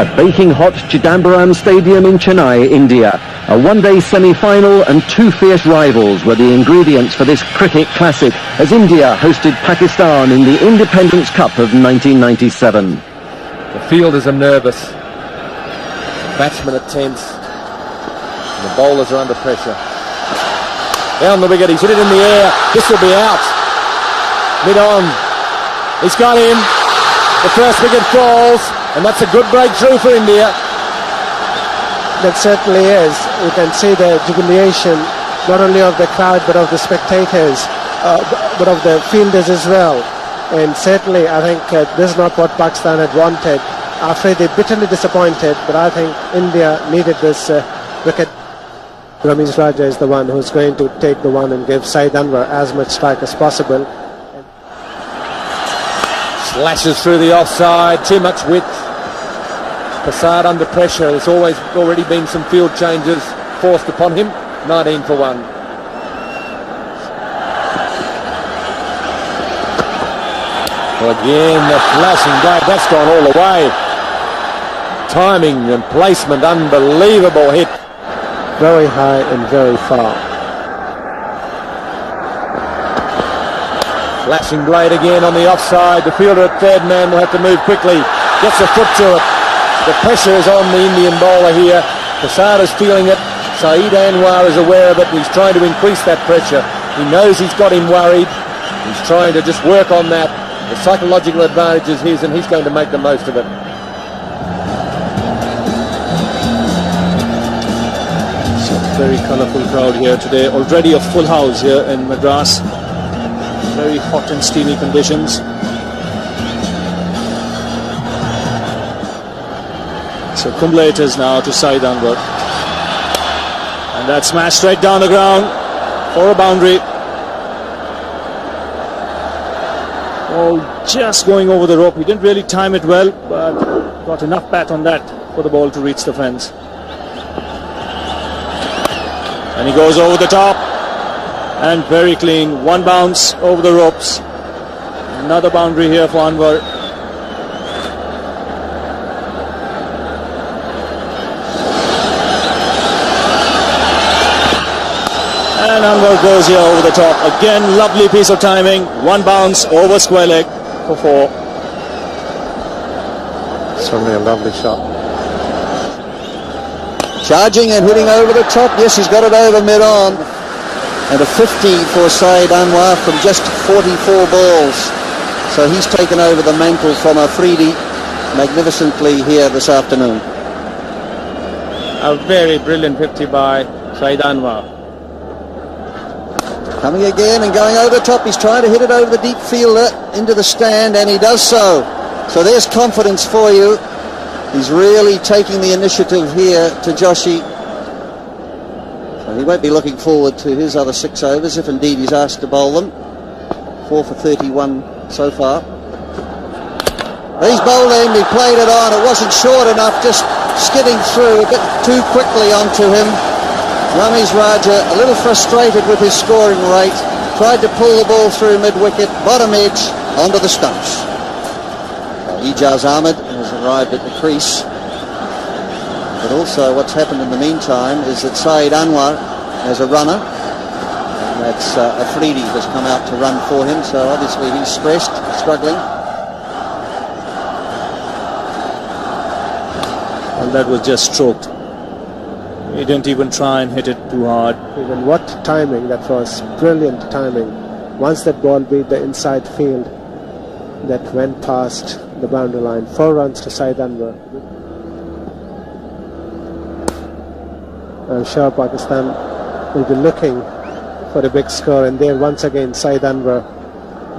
at baking hot Chidambaram Stadium in Chennai, India. A one-day semi-final and two fierce rivals were the ingredients for this cricket classic as India hosted Pakistan in the Independence Cup of 1997. The fielders are nervous, the batsmen are tense, and the bowlers are under pressure. Down the wicket, he's hit it in the air, this will be out. Mid-on, he's got him, the first wicket falls, and that's a good breakthrough for India. That certainly is. You can see the jubilation not only of the crowd but of the spectators, but of the fielders as well. And certainly I think this is not what Pakistan had wanted. I'm afraid they're bitterly disappointed, but I think India needed this wicket. Ramesh Raja is the one who's going to take the one and give Saeed Anwar as much strike as possible. Slashes through the offside, too much width. Prasad under pressure, there's already been some field changes forced upon him. 19 for 1. Again, the flashing blade, that's gone all the way. Timing and placement, unbelievable hit. Very high and very far. Flashing blade again on the offside. The fielder at third man will have to move quickly. Gets a foot to it. The pressure is on the Indian bowler here. Prasad is feeling it. Saeed Anwar is aware of it. He's trying to increase that pressure. He knows he's got him worried. He's trying to just work on that. The psychological advantage is his, and he's going to make the most of it. So very colourful crowd here today. Already a full house here in Madras. Very hot and steamy conditions. So Kumble it is now to Saeed Anwar. And that smashed straight down the ground for a boundary. Oh, just going over the rope. He didn't really time it well, but got enough bat on that for the ball to reach the fence. And he goes over the top. And very clean. One bounce over the ropes. Another boundary here for Anwar. And Anwar goes here over the top. Again, lovely piece of timing. One bounce over square leg for 4. Certainly a lovely shot. Charging and hitting over the top. Yes, he's got it over mid-on. And a 50 for Saeed Anwar from just 44 balls. So he's taken over the mantle from Afridi magnificently here this afternoon. A very brilliant 50 by Saeed Anwar. Coming again and going over the top. He's trying to hit it over the deep fielder into the stand, and he does so. So there's confidence for you. He's really taking the initiative here to Joshi. So he won't be looking forward to his other 6 overs if indeed he's asked to bowl them. 4 for 31 so far. He's bowling, he played it on, it wasn't short enough, just skidding through a bit too quickly onto him. Ramesh Raja a little frustrated with his scoring rate, tried to pull the ball through mid-wicket, bottom edge, onto the stumps. Ijaz Ahmed has arrived at the crease. But also what's happened in the meantime is that Saeed Anwar has a runner. And that's Afridi has come out to run for him, so obviously he's stressed, struggling. Well, that was just stroked. He didn't even try and hit it too hard. Even what timing that was, brilliant timing. Once that ball beat the inside field, that went past the boundary line. 4 runs to Saeed Anwar. I'm sure Pakistan will be looking for a big score, and there once again Saeed Anwar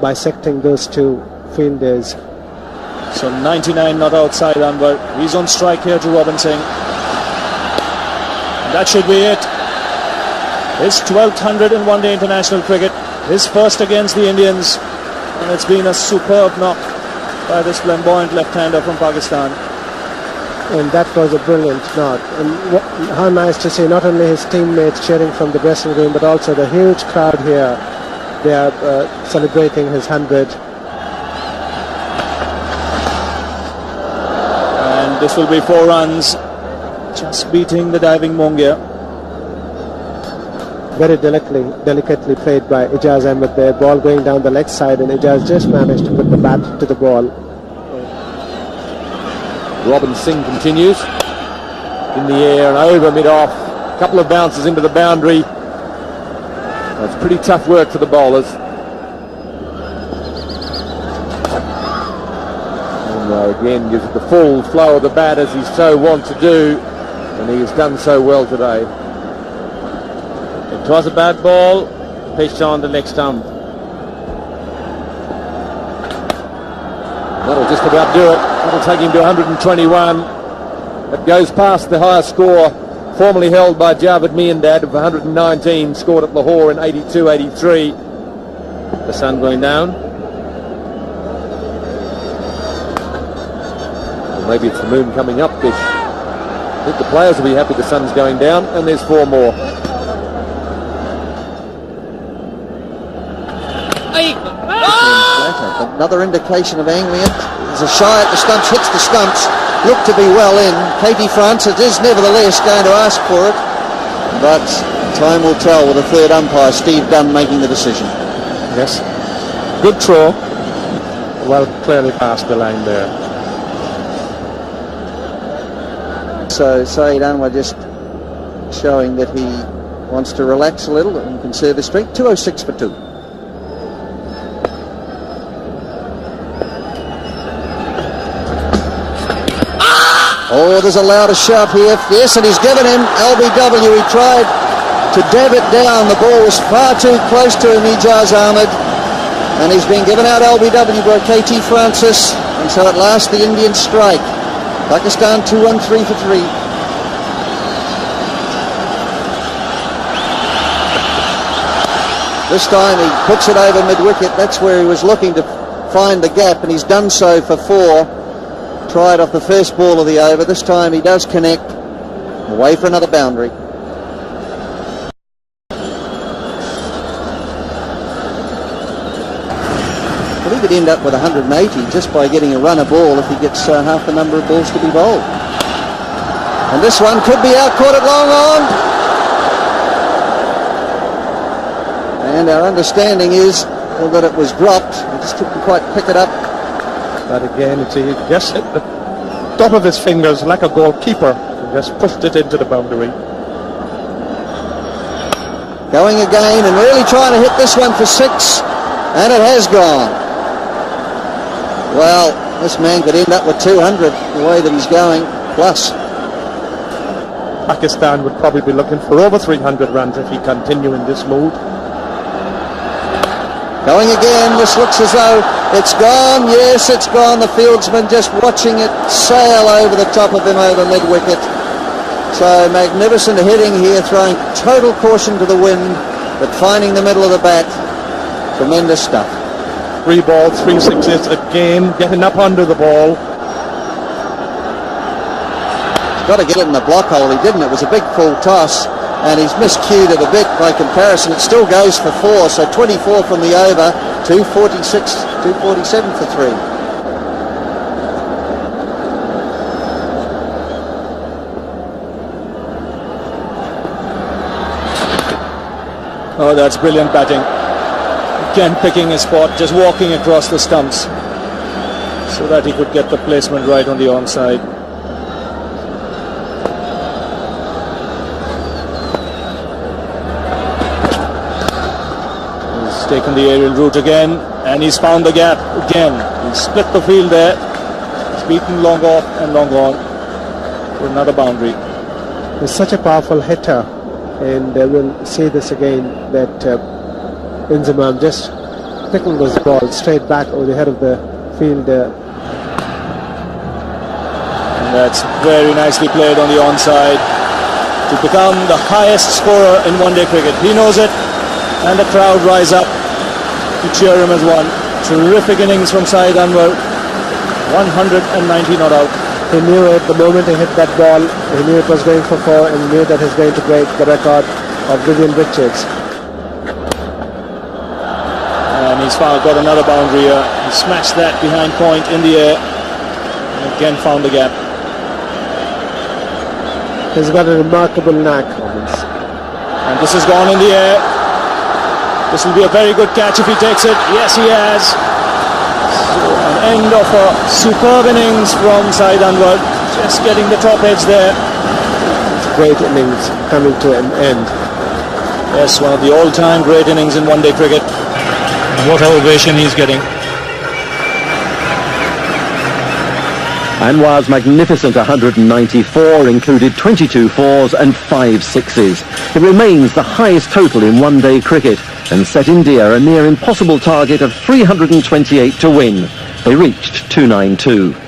bisecting those two fielders. So 99 not outside Anwar. He's on strike here to Robin Singh. That should be it. His 12th 100 in one-day international cricket. His first against the Indians. And it's been a superb knock by this flamboyant left-hander from Pakistan. And that was a brilliant knock. And how nice to see not only his teammates cheering from the dressing room, but also the huge crowd here. They are celebrating his 100. And And this will be 4 runs, just beating the diving Mongia. Very delicately played by Ijaz Ahmed there. Ball going down the leg side, and Ijaz just managed to put the bat to the ball. Robin Singh continues in the air and over mid-off. A couple of bounces into the boundary. That's pretty tough work for the bowlers. And again gives it the full flow of the bat as he's so wont to do, and he has done so well today. It was a bad ball, pitched on the leg stump. That'll just about do it. That'll take him to 121. It goes past the highest score formerly held by Javed Miandad of 119, scored at Lahore in 82-83. The sun going down. Or maybe it's the moon coming up, Bish. I think the players will be happy the sun's going down, and there's 4 more. Another indication of angling it. There's a shy at the stumps, hits the stumps, looked to be well in. Katie Francis is nevertheless going to ask for it, but time will tell with the third umpire, Steve Dunn, making the decision. Yes, good throw, well clearly past the line there. So Saeed Anwar just showing that he wants to relax a little and conserve his strength. 206 for 2. Oh, there's a louder shout here. Yes, and he's given him LBW. He tried to dab it down. The ball was far too close to him, Ijaz Ahmed. And he's been given out LBW by KT Francis. And so at last the Indians strike. Pakistan 2-1-3 for 3. This time he puts it over mid-wicket. That's where he was looking to find the gap, and he's done so for 4. Tried off the first ball of the over. This time he does connect. Away for another boundary. Well, he could end up with 180 just by getting a runner ball if he gets half the number of balls to be bowled. And this one could be out, caught it long on. And our understanding is that it was dropped. He just couldn't quite pick it up. But again, he just hit the top of his fingers like a goalkeeper and just pushed it into the boundary. Going again and really trying to hit this one for 6, and it has gone. Well, this man could end up with 200 the way that he's going, plus. Pakistan would probably be looking for over 300 runs if he continue in this mood. Going again, this looks as though it's gone. Yes, it's gone. The fieldsman just watching it sail over the top of him over mid-wicket. So magnificent hitting here, throwing total caution to the wind, but finding the middle of the bat. Tremendous stuff. 3 balls, 3 sixes again, getting up under the ball. He's got to get it in the block hole. He didn't. It was a big full toss. And he's miscued it a bit by comparison. It still goes for 4, so 24 from the over, 246, 247 for 3. Oh, that's brilliant batting. Again, picking his spot, just walking across the stumps so that he could get the placement right on the onside. Taken the aerial route again, and he's found the gap again. He's split the field there. He's beaten long off and long on for another boundary. He's such a powerful hitter, and we'll see this again, that Inzamam just picking this ball straight back over the head of the field. And that's very nicely played on the onside to become the highest scorer in one-day cricket. He knows it. And the crowd rise up to cheer him as one. Terrific innings from Saeed Anwar. 190 not out. He knew it the moment he hit that ball. He knew it was going for 4, and he knew that he's going to break the record of Vivian Richards. And he's got another boundary here. He smashed that behind point in the air. And again found the gap. He's got a remarkable knack. And this has gone in the air. This will be a very good catch if he takes it. Yes, he has. So an end of a superb innings from Saeed Anwar. Just getting the top edge there. Great innings coming to an end. Yes, one of the all-time great innings in one-day cricket. What a ovation he's getting. Anwar's magnificent 194 included 22 fours and 5 sixes. It remains the highest total in one-day cricket and set India a near impossible target of 328 to win. They reached 292.